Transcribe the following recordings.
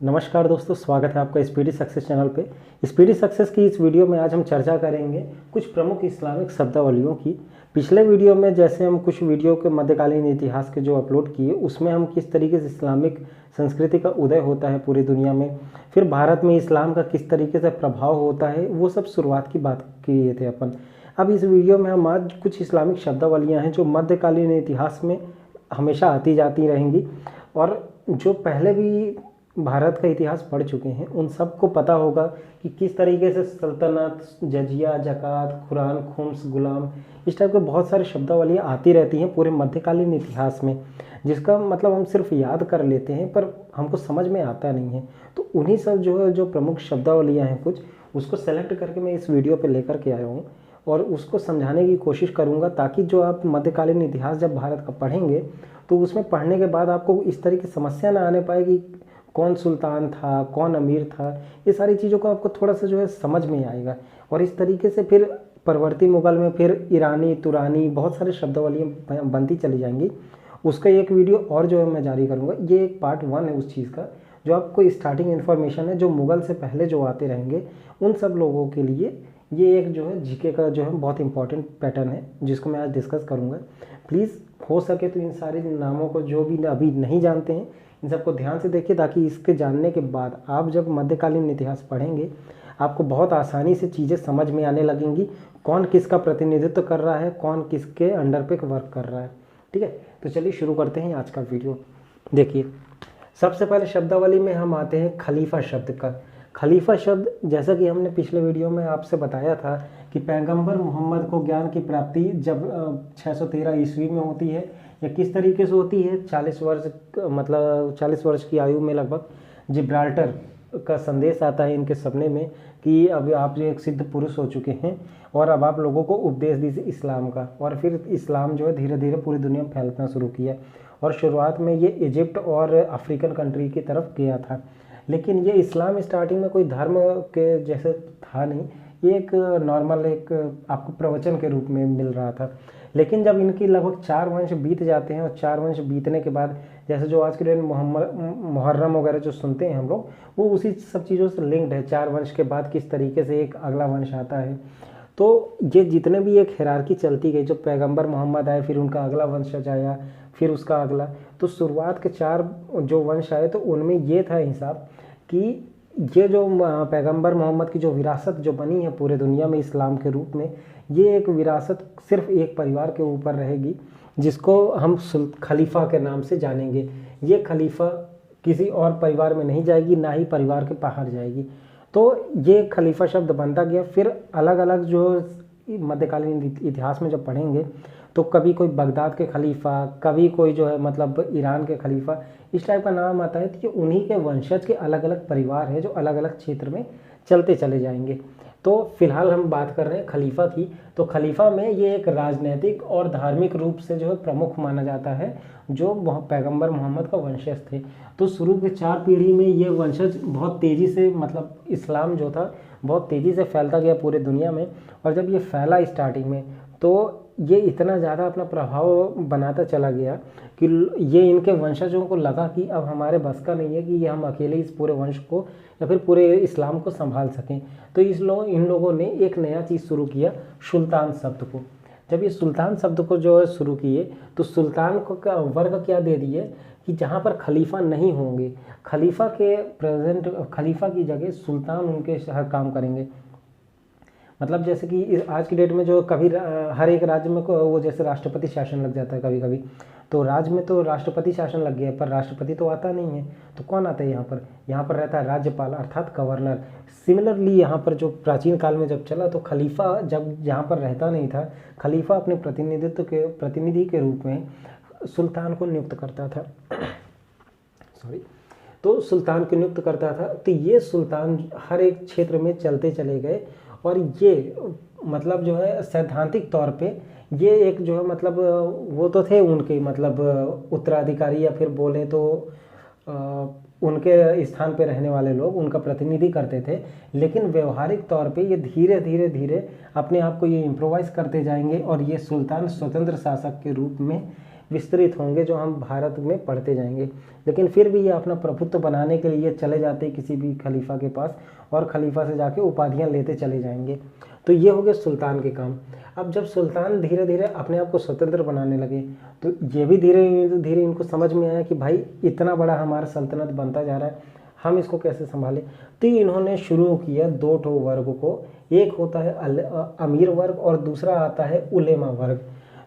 नमस्कार दोस्तों, स्वागत है आपका स्पीडी सक्सेस चैनल पे। स्पीडी सक्सेस की इस वीडियो में आज हम चर्चा करेंगे कुछ प्रमुख इस्लामिक शब्दावलियों की। पिछले वीडियो में जैसे हम कुछ वीडियो के मध्यकालीन इतिहास के जो अपलोड किए, उसमें हम किस तरीके से इस्लामिक संस्कृति का उदय होता है पूरी दुनिया में, फिर भारत में इस्लाम का किस तरीके से प्रभाव होता है, वो सब शुरुआत की बात किए थे अपन। अब इस वीडियो में हम आज कुछ इस्लामिक शब्दावलियाँ हैं जो मध्यकालीन इतिहास में हमेशा आती जाती रहेंगी और जो पहले भी भारत का इतिहास पढ़ चुके हैं उन सबको पता होगा कि किस तरीके से सल्तनत, जजिया, ज़कात, कुरान, खुम्स, गुलाम, इस टाइप के बहुत सारे शब्दावलियाँ आती रहती हैं पूरे मध्यकालीन इतिहास में, जिसका मतलब हम सिर्फ याद कर लेते हैं पर हमको समझ में आता नहीं है। तो उन्हीं सब जो प्रमुख शब्दावलियाँ हैं कुछ, उसको सेलेक्ट करके मैं इस वीडियो पर लेकर के आया हूँ और उसको समझाने की कोशिश करूँगा, ताकि जो आप मध्यकालीन इतिहास जब भारत का पढ़ेंगे तो उसमें पढ़ने के बाद आपको इस तरह की समस्या ना आने पाए कि कौन सुल्तान था, कौन अमीर था। ये सारी चीज़ों को आपको थोड़ा सा समझ में आएगा और इस तरीके से फिर परवर्ती मुगल में फिर ईरानी, तुरानी, बहुत सारे शब्दावलियाँ बनती चली जाएंगी। उसका एक वीडियो और मैं जारी करूँगा। ये एक पार्ट 1 है उस चीज़ का, जो आपको स्टार्टिंग इन्फॉर्मेशन है जो मुगल से पहले जो आते रहेंगे उन सब लोगों के लिए। ये एक जीके का बहुत इंपॉर्टेंट पैटर्न है जिसको मैं आज डिस्कस करूँगा। प्लीज़ हो सके तो इन सारे नामों को जो भी अभी नहीं जानते हैं इन सबको ध्यान से देखिए, ताकि इसके जानने के बाद आप जब मध्यकालीन इतिहास पढ़ेंगे आपको बहुत आसानी से चीज़ें समझ में आने लगेंगी, कौन किसका प्रतिनिधित्व कर रहा है, कौन किसके अंडर पे वर्क कर रहा है। ठीक है, तो चलिए शुरू करते हैं आज का वीडियो। देखिए, सबसे पहले शब्दावली में हम आते हैं खलीफा शब्द का। खलीफा शब्द, जैसा कि हमने पिछले वीडियो में आपसे बताया था कि पैगंबर मोहम्मद को ज्ञान की प्राप्ति जब 613 ईस्वी में होती है, या किस तरीके से होती है, 40 वर्ष, मतलब 40 वर्ष की आयु में लगभग जिब्राल्टर का संदेश आता है इनके सपने में कि अब आप एक सिद्ध पुरुष हो चुके हैं और अब आप लोगों को उपदेश दीजिए इस्लाम का। और फिर इस्लाम धीरे धीरे पूरी दुनिया में फैलना शुरू किया और शुरुआत में ये इजिप्ट और अफ्रीकन कंट्री की तरफ गया था। लेकिन ये इस्लाम स्टार्टिंग में कोई धर्म के जैसे था नहीं, ये एक नॉर्मल एक आपको प्रवचन के रूप में मिल रहा था। लेकिन जब इनकी लगभग 4 वंश बीत जाते हैं और 4 वंश बीतने के बाद जैसे जो आज के डेट मुहर्रम वगैरह जो सुनते हैं हम लोग, वो उसी सब चीज़ों से लिंक्ड है। 4 वंश के बाद किस तरीके से एक अगला वंश आता है, तो ये जितने भी एक हिरार्की चलती गई, जो पैगंबर मोहम्मद आए फिर उनका अगला वंशज आया, फिर उसका अगला, तो शुरुआत के 4 जो वंश आए तो उनमें ये था हिसाब कि ये जो पैगंबर मोहम्मद की जो विरासत जो बनी है पूरे दुनिया में इस्लाम के रूप में, ये एक विरासत सिर्फ एक परिवार के ऊपर रहेगी जिसको हम खलीफा के नाम से जानेंगे। ये खलीफा किसी और परिवार में नहीं जाएगी, ना ही परिवार के बाहर जाएगी। तो ये खलीफा शब्द बनता गया। फिर अलग अलग जो मध्यकालीन इतिहास में जब पढ़ेंगे तो कभी कोई बगदाद के खलीफा, कभी कोई मतलब ईरान के खलीफा, इस टाइप का नाम आता है। तो ये उन्हीं के वंशज के अलग अलग परिवार हैं जो अलग अलग क्षेत्र में चलते चले जाएंगे। तो फिलहाल हम बात कर रहे हैं खलीफा की। तो खलीफा में ये एक राजनीतिक और धार्मिक रूप से प्रमुख माना जाता है जो पैगंबर मोहम्मद का वंशज थे। तो शुरू के 4 पीढ़ी में ये वंशज बहुत तेज़ी से, मतलब इस्लाम जो था बहुत तेज़ी से फैलता गया पूरे दुनिया में। और जब ये फैला स्टार्टिंग में तो ये इतना ज़्यादा अपना प्रभाव बनाता चला गया कि ये इनके वंशजों को लगा कि अब हमारे बस का नहीं है कि ये हम अकेले इस पूरे वंश को या फिर पूरे इस्लाम को संभाल सकें। तो इन लोगों ने एक नया चीज़ शुरू किया, सुल्तान शब्द को। जब ये सुल्तान शब्द को शुरू किए तो सुल्तान को का वर्ग क्या दे दिए कि जहाँ पर खलीफा नहीं होंगे, खलीफा के प्रेजेंट, खलीफा की जगह सुल्तान उनके हर काम करेंगे। मतलब जैसे कि आज की डेट में कभी हर एक राज्य में वो जैसे राष्ट्रपति शासन लग जाता है कभी कभी, तो राज्य में तो राष्ट्रपति शासन लग गया पर राष्ट्रपति तो आता नहीं है। तो कौन आता है यहाँ पर रहता है राज्यपाल अर्थात गवर्नर। सिमिलरली यहाँ पर जो प्राचीन काल में जब चला तो खलीफा जब यहाँ पर रहता नहीं था, खलीफा अपने प्रतिनिधि के रूप में सुल्तान को नियुक्त करता था तो सुल्तान को नियुक्त करता था। तो ये सुल्तान हर एक क्षेत्र में चलते चले गए और ये मतलब सैद्धांतिक तौर पे ये एक मतलब वो तो थे उनके मतलब उत्तराधिकारी, या फिर बोले तो उनके स्थान पे रहने वाले लोग उनका प्रतिनिधि करते थे। लेकिन व्यवहारिक तौर पे ये धीरे धीरे अपने आप को ये इम्प्रोवाइज करते जाएंगे और ये सुल्तान स्वतंत्र शासक के रूप में विस्तृत होंगे जो हम भारत में पढ़ते जाएंगे। लेकिन फिर भी ये अपना प्रभुत्व बनाने के लिए चले जाते किसी भी खलीफा के पास और खलीफा से जाके उपाधियाँ लेते चले जाएंगे। तो ये हो गए सुल्तान के काम। अब जब सुल्तान धीरे धीरे अपने आप को स्वतंत्र बनाने लगे तो ये भी धीरे धीरे इनको समझ में आया कि भाई इतना बड़ा हमारा सल्तनत बनता जा रहा है, हम इसको कैसे संभालें। तो इन्होंने शुरू किया दो ठो वर्ग को, एक होता है अमीर वर्ग और दूसरा आता है उलेमा वर्ग।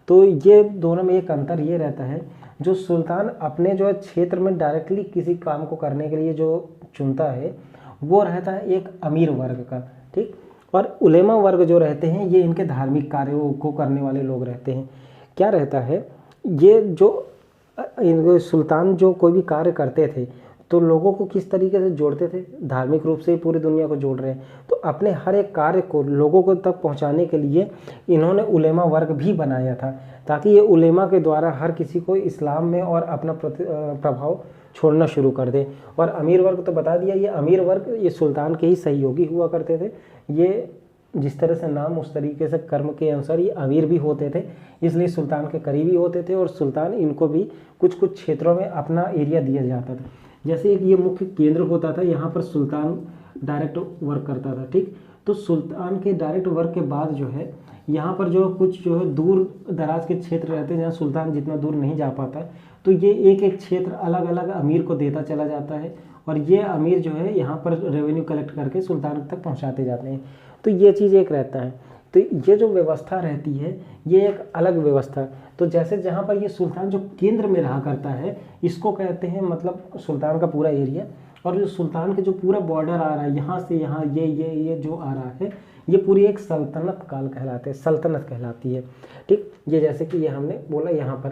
तो ये दोनों में एक अंतर ये रहता है, जो सुल्तान अपने जो क्षेत्र में डायरेक्टली किसी काम को करने के लिए जो चुनता है वो रहता है एक अमीर वर्ग का, ठीक। और उलेमा वर्ग जो रहते हैं ये इनके धार्मिक कार्यों को करने वाले लोग रहते हैं। क्या रहता है, ये जो सुल्तान जो कोई भी कार्य करते थे तो लोगों को किस तरीके से जोड़ते थे, धार्मिक रूप से पूरी दुनिया को जोड़ रहे हैं, तो अपने हर एक कार्य को लोगों को तक पहुंचाने के लिए इन्होंने उलेमा वर्ग भी बनाया था, ताकि ये उलेमा के द्वारा हर किसी को इस्लाम में और अपना प्रभाव छोड़ना शुरू कर दे। और अमीर वर्ग तो बता दिया, ये अमीर वर्ग ये सुल्तान के ही सहयोगी हुआ करते थे। ये जिस तरह से नाम उस तरीके से कर्म के अनुसार ये अमीर भी होते थे, इसलिए सुल्तान के करीबी होते थे और सुल्तान इनको भी कुछ कुछ क्षेत्रों में अपना एरिया दिया जाता था। जैसे एक ये मुख्य केंद्र होता था, यहाँ पर सुल्तान डायरेक्ट वर्क करता था, ठीक। तो सुल्तान के डायरेक्ट वर्क के बाद जो है यहाँ पर जो कुछ जो है दूर दराज के क्षेत्र रहते हैं जहाँ सुल्तान जितना दूर नहीं जा पाता, तो ये एक एक क्षेत्र अलग अलग अमीर को देता चला जाता है और ये अमीर जो है यहाँ पर रेवेन्यू कलेक्ट करके सुल्तान तक पहुँचाते जाते हैं। तो ये चीज़ एक रहता है। तो ये जो व्यवस्था रहती है ये एक अलग व्यवस्था। तो जैसे जहाँ पर ये सुल्तान जो केंद्र में रहा करता है इसको कहते हैं मतलब सुल्तान का पूरा एरिया, और जो सुल्तान के जो पूरा बॉर्डर आ रहा है यहाँ से यहाँ ये जो आ रहा है ये पूरी एक सल्तनत काल कहलाते हैं, सल्तनत कहलाती है, ठीक। ये जैसे कि ये हमने बोला यहाँ पर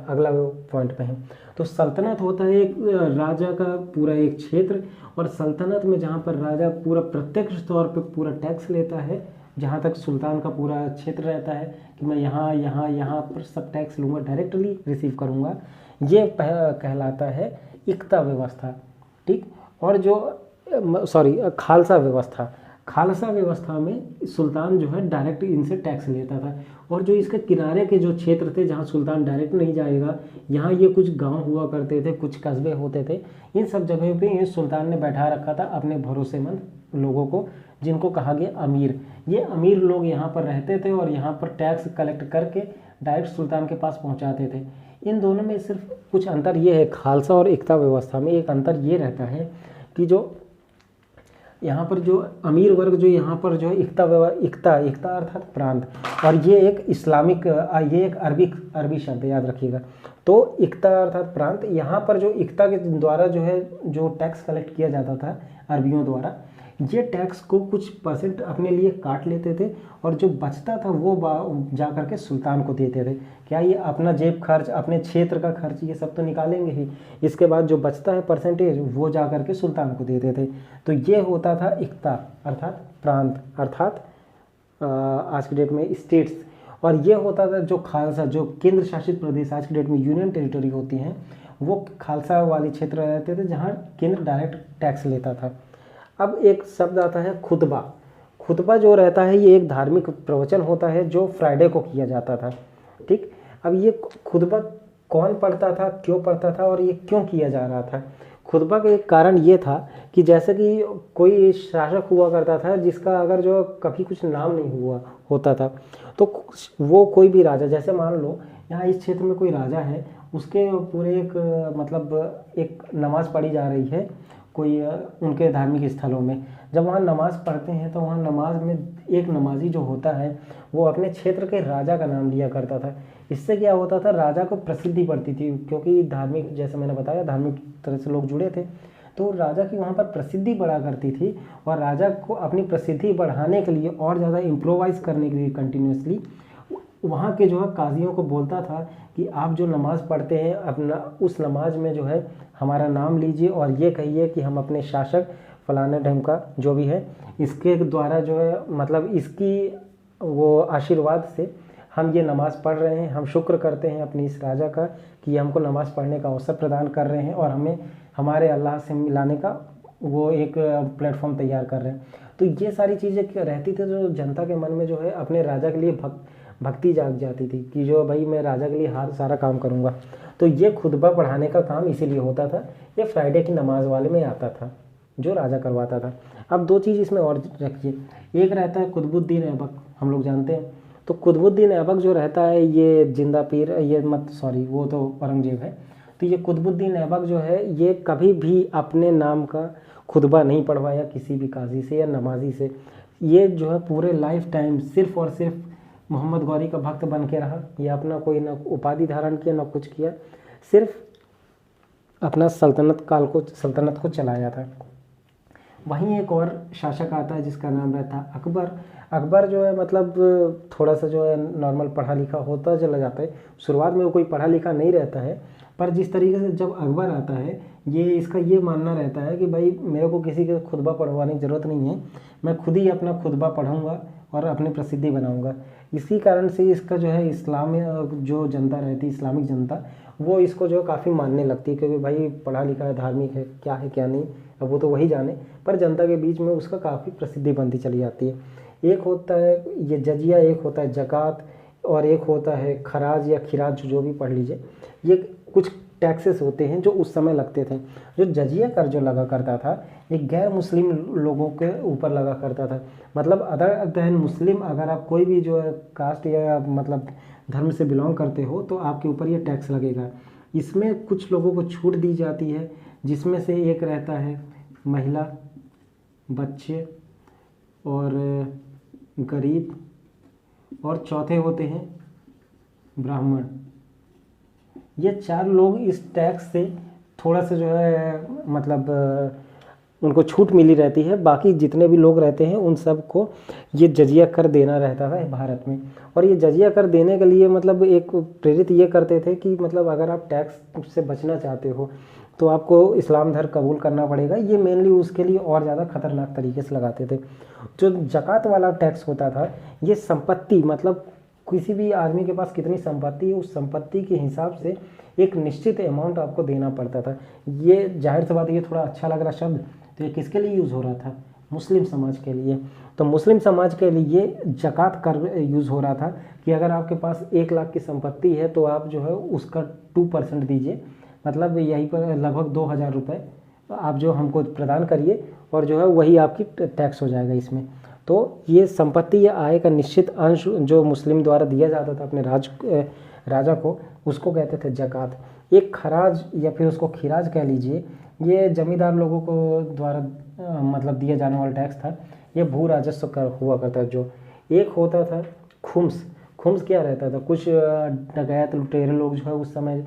अगला पॉइंट पे है। तो सल्तनत होता है एक राजा का पूरा एक क्षेत्र, और सल्तनत में जहाँ पर राजा पूरा प्रत्यक्ष तौर पे पूरा टैक्स लेता है, जहाँ तक सुल्तान का पूरा क्षेत्र रहता है कि मैं यहाँ पर सब टैक्स लूँगा, डायरेक्टली रिसीव करूँगा, ये कहलाता है इक्ता व्यवस्था, ठीक। और जो खालसा व्यवस्था में सुल्तान जो है डायरेक्ट इनसे टैक्स लेता था, और जो इसके किनारे के जो क्षेत्र थे जहाँ सुल्तान डायरेक्ट नहीं जाएगा, यहाँ ये कुछ गांव हुआ करते थे, कुछ कस्बे होते थे, इन सब जगहों पे ये सुल्तान ने बैठा रखा था अपने भरोसेमंद लोगों को, जिनको कहा गया अमीर। ये अमीर लोग यहाँ पर रहते थे और यहाँ पर टैक्स कलेक्ट करके डायरेक्ट सुल्तान के पास पहुँचाते थे। इन दोनों में सिर्फ कुछ अंतर ये है, खालसा और इक्ता व्यवस्था में एक अंतर ये रहता है कि जो यहाँ पर जो अमीर वर्ग जो यहाँ पर जो इक्ता अर्थात प्रांत, और ये एक इस्लामिक ये एक अरबी शब्द याद रखिएगा। तो इक्ता अर्थात प्रांत, यहाँ पर जो इक्ता के द्वारा जो है जो टैक्स कलेक्ट किया जाता था अरबियों द्वारा, ये टैक्स को कुछ परसेंट अपने लिए काट लेते थे और जो बचता था वो जा करके सुल्तान को देते थे। क्या ये अपना जेब खर्च, अपने क्षेत्र का खर्च ये सब तो निकालेंगे ही, इसके बाद जो बचता है परसेंटेज वो जा करके सुल्तान को देते थे। तो ये होता था इक्ता अर्थात प्रांत अर्थात आज की डेट में स्टेट्स, और ये होता था जो खालसा जो केंद्र शासित प्रदेश आज की डेट में यूनियन टेरिटरी होती हैं, वो खालसा वाले क्षेत्र रहते थे जहाँ केंद्र डायरेक्ट टैक्स लेता था। अब एक शब्द आता है खुतबा। खुतबा जो रहता है ये एक धार्मिक प्रवचन होता है जो फ्राइडे को किया जाता था, ठीक। अब ये खुतबा कौन पढ़ता था, क्यों पढ़ता था और ये क्यों किया जा रहा था। खुतबा का एक कारण ये था कि जैसे कि कोई शासक हुआ करता था जिसका अगर जो कभी कुछ नाम नहीं हुआ होता था, तो वो कोई भी राजा, जैसे मान लो यहाँ इस क्षेत्र में कोई राजा है, उसके पूरे एक मतलब एक नमाज पढ़ी जा रही है कोई उनके धार्मिक स्थलों में, जब वहाँ नमाज़ पढ़ते हैं तो वहाँ नमाज में एक नमाजी जो होता है वो अपने क्षेत्र के राजा का नाम लिया करता था। इससे क्या होता था, राजा को प्रसिद्धि बढ़ती थी, क्योंकि धार्मिक, जैसे मैंने बताया, धार्मिक तरह से लोग जुड़े थे, तो राजा की वहाँ पर प्रसिद्धि बढ़ा करती थी। और राजा को अपनी प्रसिद्धि बढ़ाने के लिए और ज़्यादा इम्प्रोवाइज करने के लिए कंटिन्यूसली वहाँ के जो है काजियों को बोलता था कि आप जो नमाज़ पढ़ते हैं अपना उस नमाज में जो है हमारा नाम लीजिए और ये कहिए कि हम अपने शासक फलाने ढंग का जो भी है इसके द्वारा जो है मतलब इसकी वो आशीर्वाद से हम ये नमाज़ पढ़ रहे हैं, हम शुक्र करते हैं अपनी इस राजा का कि हमको नमाज़ पढ़ने का अवसर प्रदान कर रहे हैं और हमें हमारे अल्लाह से मिलाने का वो एक प्लेटफॉर्म तैयार कर रहे हैं। तो ये सारी चीज़ें रहती थी जो जनता के मन में जो है अपने राजा के लिए भक्ति जाग जाती थी कि जो भाई मैं राजा के लिए हर सारा काम करूँगा। तो ये खुतबा पढ़ाने का काम इसीलिए होता था, ये फ्राइडे की नमाज वाले में आता था जो राजा करवाता था। अब दो चीज़ इसमें और रखिए, एक रहता है कुतुबुद्दीन ऐबक, हम लोग जानते हैं। तो कुतुबुद्दीन ऐबक जो रहता है ये जिंदा पीर, ये मत सॉरी वो तो औरंगजेब है। तो ये कुतुबुद्दीन ऐबक जो है ये कभी भी अपने नाम का खुतबा नहीं पढ़वाया किसी भी काजी से या नमाजी से। ये जो है पूरे लाइफ टाइम सिर्फ और सिर्फ मोहम्मद गौरी का भक्त बन के रहा। ये अपना कोई ना उपाधि धारण किया ना कुछ किया, सिर्फ अपना सल्तनत को चलाया था। वहीं एक और शासक आता है जिसका नाम रहता है अकबर। अकबर जो है मतलब थोड़ा सा जो है नॉर्मल पढ़ा लिखा होता चला जाता है, शुरुआत में वो कोई पढ़ा लिखा नहीं रहता है। पर जिस तरीके से जब अकबर आता है ये इसका ये मानना रहता है कि भाई मेरे को किसी के खुतबा पढ़वाने की ज़रूरत नहीं है, मैं खुद ही अपना खुतबा पढ़ूंगा और अपनी प्रसिद्धि बनाऊंगा। इसी कारण से इसका जो है इस्लाम जो जनता रहती है, इस्लामिक जनता, वो इसको जो है काफ़ी मानने लगती है, क्योंकि भाई पढ़ा लिखा है, धार्मिक है क्या नहीं, अब वो तो वही जाने। पर जनता के बीच में उसका काफ़ी प्रसिद्धि बनती चली जाती है। एक होता है ये जजिया, एक होता है ज़कात, और एक होता है खराज या खिराज, जो भी पढ़ लीजिए। ये कुछ टैक्सेस होते हैं जो उस समय लगते थे। जो जजिया कर जो लगा करता था ये गैर मुस्लिम लोगों के ऊपर लगा करता था। मतलब अदर दैन मुस्लिम, अगर आप कोई भी जो है कास्ट या मतलब धर्म से बिलोंग करते हो तो आपके ऊपर ये टैक्स लगेगा। इसमें कुछ लोगों को छूट दी जाती है, जिसमें से एक रहता है महिला, बच्चे और गरीब, और चौथे होते हैं ब्राह्मण। ये चार लोग इस टैक्स से थोड़ा सा जो है मतलब उनको छूट मिली रहती है। बाकी जितने भी लोग रहते हैं उन सब को ये जजिया कर देना रहता था भारत में। और ये जजिया कर देने के लिए मतलब एक प्रेरित ये करते थे कि मतलब अगर आप टैक्स से बचना चाहते हो तो आपको इस्लाम धर्म कबूल करना पड़ेगा। ये मेनली उसके लिए और ज़्यादा खतरनाक तरीके से लगाते थे। जो ज़कात वाला टैक्स होता था ये संपत्ति, मतलब किसी भी आदमी के पास कितनी संपत्ति है उस संपत्ति के हिसाब से एक निश्चित अमाउंट आपको देना पड़ता था। ये जाहिर सी बात है, ये थोड़ा अच्छा लग रहा शब्द, तो ये किसके लिए यूज़ हो रहा था? मुस्लिम समाज के लिए। तो मुस्लिम समाज के लिए ज़कात कर यूज़ हो रहा था कि अगर आपके पास 1 लाख की संपत्ति है तो आप जो है उसका 2% दीजिए, मतलब यहीं पर लगभग 2000 रुपये आप जो हमको प्रदान करिए, और जो है वही आपकी टैक्स हो जाएगा इसमें। तो ये संपत्ति या आय का निश्चित अंश जो मुस्लिम द्वारा दिया जाता था अपने राजा को, उसको कहते थे ज़कात। एक खराज या फिर उसको खिराज कह लीजिए, ये जमींदार लोगों को द्वारा मतलब दिया जाने वाला टैक्स था। ये भू राजस्व कर हुआ करता। जो एक होता था खुम्स। खुम्स क्या रहता था? कुछ डकैत लुटेरे लोग जो है उस समय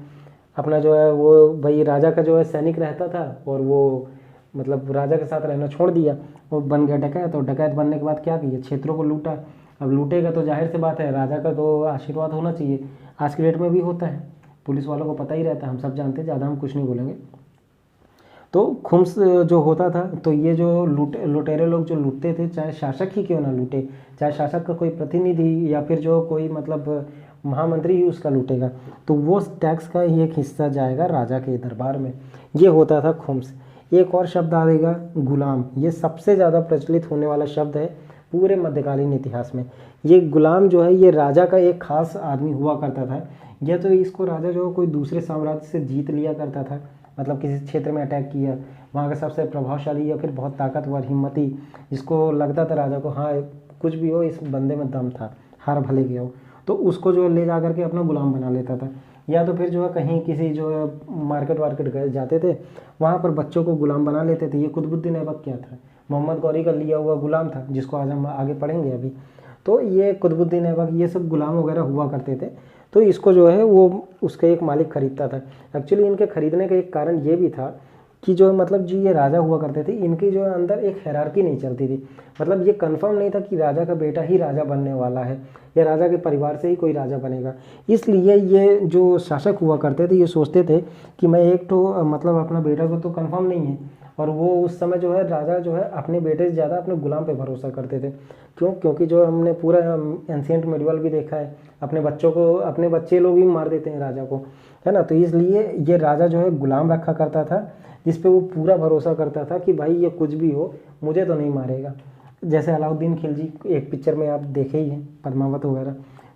अपना जो है वो भाई राजा का जो है सैनिक रहता था, और वो मतलब राजा के साथ रहना छोड़ दिया, वो बन गया डकैत। और डकैत बनने के बाद क्या किया? क्षेत्रों को लूटा। अब लूटेगा तो जाहिर सी बात है राजा का तो आशीर्वाद होना चाहिए। आज के डेट में भी होता है, पुलिस वालों को पता ही रहता है, हम सब जानते हैं, ज़्यादा हम कुछ नहीं बोलेंगे। तो खुम्स जो होता था, तो ये जो लुटेरे लोग जो लूटते थे, चाहे शासक ही क्यों ना लूटे, चाहे शासक का कोई प्रतिनिधि या फिर जो कोई मतलब महामंत्री ही उसका लूटेगा, तो वो टैक्स का ही एक हिस्सा जाएगा राजा के दरबार में। ये होता था खुम्स। एक और शब्द आएगा गुलाम। ये सबसे ज़्यादा प्रचलित होने वाला शब्द है पूरे मध्यकालीन इतिहास में। ये गुलाम जो है ये राजा का एक खास आदमी हुआ करता था, या तो इसको राजा जो कोई दूसरे साम्राज्य से जीत लिया करता था, मतलब किसी क्षेत्र में अटैक किया, वहाँ का सबसे प्रभावशाली या फिर बहुत ताकतवर हिम्मती, जिसको लगता था राजा को हाँ कुछ भी हो इस बंदे में दम था, हार भले गया हो, तो उसको जो ले जा करके अपना गुलाम बना लेता था। या तो फिर जो है कहीं किसी जो है मार्केट वार्केट गए जाते थे, वहाँ पर बच्चों को गुलाम बना लेते थे। ये कुतुबुद्दीन ऐबक क्या था? मोहम्मद गौरी का लिया हुआ गुलाम था, जिसको आज हम आगे पढ़ेंगे अभी। तो ये कुतुबुद्दीन ऐबक ये सब गुलाम वगैरह हुआ करते थे। तो इसको जो है वो उसका एक मालिक खरीदता था। एक्चुअली इनके खरीदने का एक कारण ये भी था कि जो मतलब जो ये राजा हुआ करते थे, इनकी जो अंदर एक हायरार्की नहीं चलती थी। मतलब ये कंफर्म नहीं था कि राजा का बेटा ही राजा बनने वाला है या राजा के परिवार से ही कोई राजा बनेगा। इसलिए ये जो शासक हुआ करते थे ये सोचते थे कि मैं एक तो मतलब अपना बेटा को तो कंफर्म नहीं है, और वो उस समय जो है राजा जो है अपने बेटे से ज़्यादा अपने गुलाम पे भरोसा करते थे। क्यों? क्योंकि जो हमने पूरा एंशिएंट मेडिवल भी देखा है, अपने बच्चों को अपने बच्चे लोग ही मार देते हैं राजा को, है ना। तो इसलिए ये राजा जो है गुलाम रखा करता था, जिस पे वो पूरा भरोसा करता था कि भाई ये कुछ भी हो मुझे तो नहीं मारेगा। जैसे अलाउद्दीन खिलजी एक पिक्चर में आप देखे ही हैं, पद्मावत वगैरह,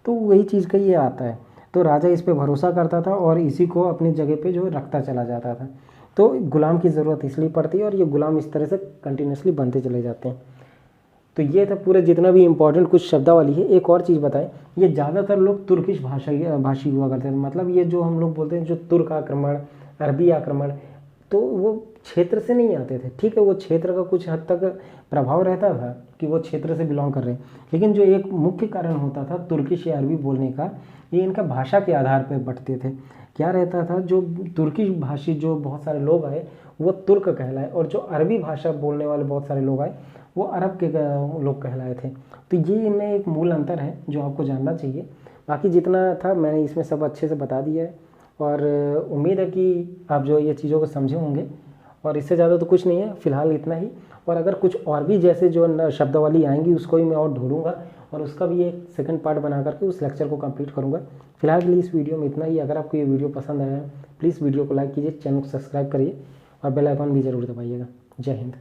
तो वही चीज़ का ये आता है। तो राजा इस पे भरोसा करता था और इसी को अपनी जगह पे जो रखता चला जाता था। तो गुलाम की ज़रूरत इसलिए पड़ती है और ये गुलाम इस तरह से कंटिन्यूसली बनते चले जाते हैं। तो ये था पूरे जितना भी इंपॉर्टेंट कुछ शब्दावली है। एक और चीज़ बताएं, ये ज़्यादातर लोग तुर्किश भाषी हुआ करते हैं। मतलब ये जो हम लोग बोलते हैं जो तुर्क आक्रमण, अरबी आक्रमण, तो वो क्षेत्र से नहीं आते थे। ठीक है, वो क्षेत्र का कुछ हद तक प्रभाव रहता था कि वो क्षेत्र से बिलोंग कर रहे हैं, लेकिन जो एक मुख्य कारण होता था तुर्किश या अरबी बोलने का, ये इनका भाषा के आधार पर बंटते थे। क्या रहता था, जो तुर्किश भाषी जो बहुत सारे लोग आए वो तुर्क कहलाए, और जो अरबी भाषा बोलने वाले बहुत सारे लोग आए वो अरब के लोग कहलाए थे। तो ये इनमें एक मूल अंतर है जो आपको जानना चाहिए। बाकी जितना था मैंने इसमें सब अच्छे से बता दिया है, और उम्मीद है कि आप जो ये चीज़ों को समझे होंगे। और इससे ज़्यादा तो कुछ नहीं है, फ़िलहाल इतना ही। और अगर कुछ और भी जैसे जो शब्दावली आएंगी उसको भी मैं और ढूंढूंगा और उसका भी एक सेकंड पार्ट बना करके उस लेक्चर को कंप्लीट करूंगा। फिलहाल के लिए इस वीडियो में इतना ही। अगर आपको ये वीडियो पसंद आया है प्लीज़ वीडियो को लाइक कीजिए, चैनल को सब्सक्राइब करिए और बेल आइकन भी ज़रूर दबाइएगा। जय हिंद।